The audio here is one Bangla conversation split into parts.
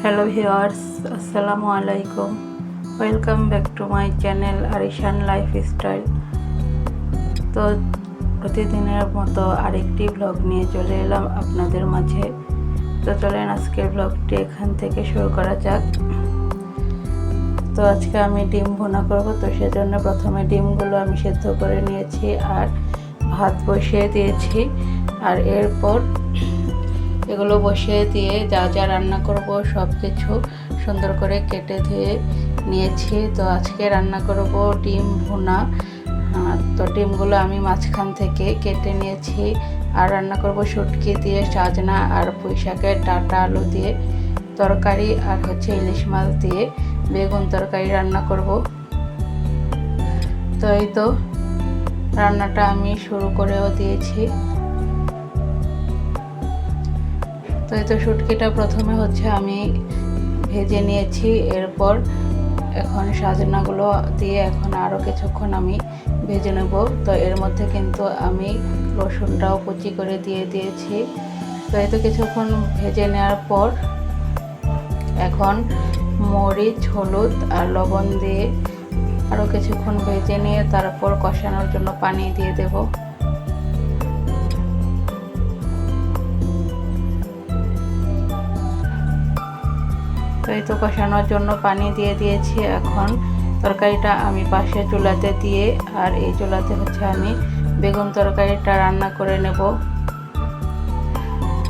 হ্যালো ভিউয়ার্স, আসসালামু আলাইকুম। Welcome back to my channel Arishan lifestyle. তো প্রতিদিনের মতো আরেকটি ব্লগ নিয়ে চলে এলাম আপনাদের মাঝে। তো চলেন আজকের ব্লগটি এখান থেকে শুরু করা যাক। তো আজকে আমি ডিম ভুনা করব, তো সেজন্য প্রথমে ডিমগুলো আমি সেদ্ধ করে নিয়েছি আর ভাত বসিয়ে দিয়েছি। আর এরপর এগুলো বসিয়ে দিয়ে যা যা রান্না করব সব কিছু সুন্দর করে কেটে ধুয়ে নিয়েছি। তো আজকে রান্না করব ডিম ভুনা। তো ডিমগুলো আমি মাঝখান থেকে কেটে নিয়েছি। আর রান্না করব শুটকি দিয়ে সাজনা আর পুঁই শাকের ডাঁটা আলু দিয়ে তরকারি, আর ইলিশ মাছ দিয়ে বেগুন তরকারি রান্না করব। তো এই তো রান্নাটা আমি শুরু করেও দিয়েছি। তো এই তো শুটকিটা প্রথমে আমি ভেজে নিয়েছি। এরপর এখন সাজনাগুলো দিয়ে এখন আরও কিছুক্ষণ আমি ভেজে নেব। তো এর মধ্যে কিন্তু আমি রসুনটাও কুচি করে দিয়ে দিয়েছি। তো এই তো কিছুক্ষণ ভেজে নেওয়ার পর এখন মরিচ, হলুদ আর লবণ দিয়ে আরও কিছুক্ষণ ভেজে নিয়ে তারপর কষানোর জন্য পানি দিয়ে দেব। তো এই তো কষানোর জন্য পানি দিয়ে দিয়েছি। এখন তরকারিটা আমি পাশে চুলাতে দিয়ে আর এই চুলাতে আমি বেগুন তরকারিটা রান্না করে নেব।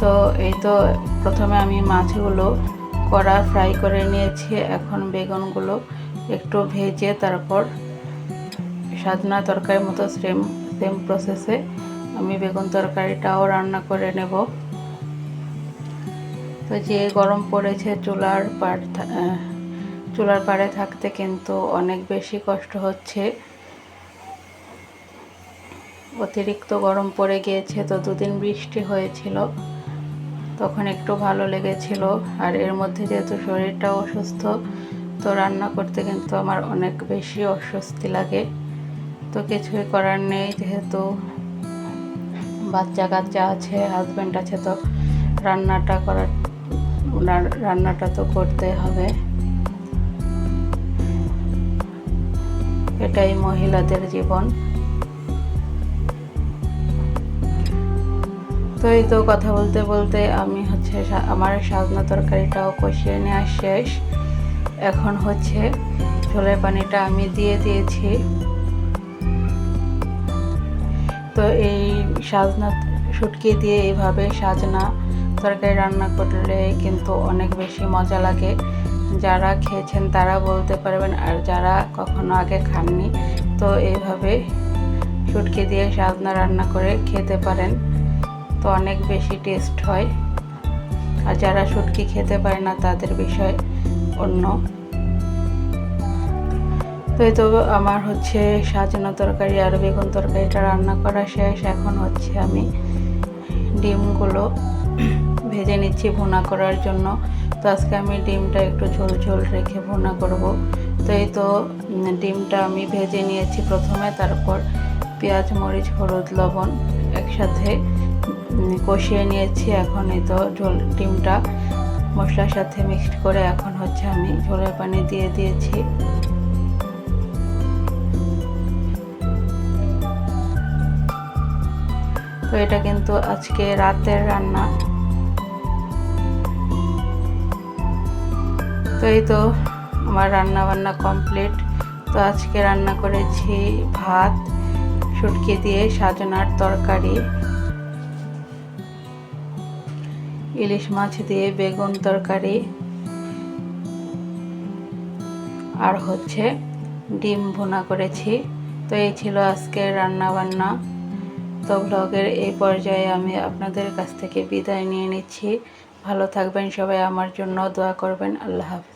তো এই তো প্রথমে আমি মাছগুলো কড়া ফ্রাই করে নিয়েছি। এখন বেগুনগুলো একটু ভেজে তারপর সাজনা তরকারির মতো সেম প্রসেসে আমি বেগুন তরকারিটাও রান্না করে নেব। তো যে গরম পড়েছে চুলার পাড়ে থাকতে কিন্তু অনেক বেশি কষ্ট হচ্ছে। অতিরিক্ত গরম পড়ে গিয়েছে। তো দুদিন বৃষ্টি হয়েছিল, তখন একটু ভালো লেগেছিল। আর এর মধ্যে যেহেতু শরীরটাও অসুস্থ, তো রান্না করতে কিন্তু আমার অনেক বেশি অস্বস্তি লাগে। তো কিছুই করার নেই, যেহেতু বাচ্চা কাচ্চা আছে, হাজব্যান্ড আছে, তো রান্নাটা তো করতে হবে। এটাই মহিলাদের জীবন। তো এই তো কথা বলতে বলতে আমি আমার সাজনা তরকারিটাও কষিয়ে নেওয়া শেষ। এখন ঝোলের পানিটা আমি দিয়ে দিয়েছি। তো এই সাজনা শুটকি দিয়ে এইভাবে সাজনা তরকারি রান্না করলে কিন্তু অনেক বেশি মজা লাগে। যারা খেয়েছেন তারা বলতে পারবেন, আর যারা কখনো আগে খাননি তো এইভাবে শুটকি দিয়ে সাজনা রান্না করে খেতে পারেন। তো অনেক বেশি টেস্ট হয়। আর যারা শুটকি খেতে পারে না তাদের বিষয় অন্য। তো এই তো আমার সাজানো তরকারি আর বেগুন তরকারিটা রান্না করা শেষ। এখন আমি ডিমগুলো ভেজে নিচ্ছি ভুনা করার জন্য। তো আজকে আমি ডিমটা একটু ঝোল ঝোল রেখে ভুনা করব। তো এই তো ডিমটা আমি ভেজে নিয়েছি প্রথমে, তারপর পেঁয়াজ, মরিচ, হলুদ, লবণ একসাথে কষিয়ে নিয়েছি। এখন এই তো ডিমটা মশলার সাথে মিক্সড করে এখন আমি ঝোলের পানি দিয়ে দিয়েছি। তো এটা কিন্তু আজকে রাতের রান্না। তো এই তো আমার রান্না বান্না কমপ্লিট। তো আজকে রান্না করেছি ভাত, শুটকি দিয়ে সাজনার তরকারি, ইলিশ মাছ দিয়ে বেগুন তরকারি, আর ডিম ভুনা করেছি। তো এই ছিল আজকের রান্না বান্না। তো ব্লগের এই পর্যায়ে আমি আপনাদের কাছ থেকে বিদায় নিয়ে নিচ্ছি। ভালো থাকবেন সবাই, আমার জন্য দোয়া করবেন। আল্লাহ হাফেজ।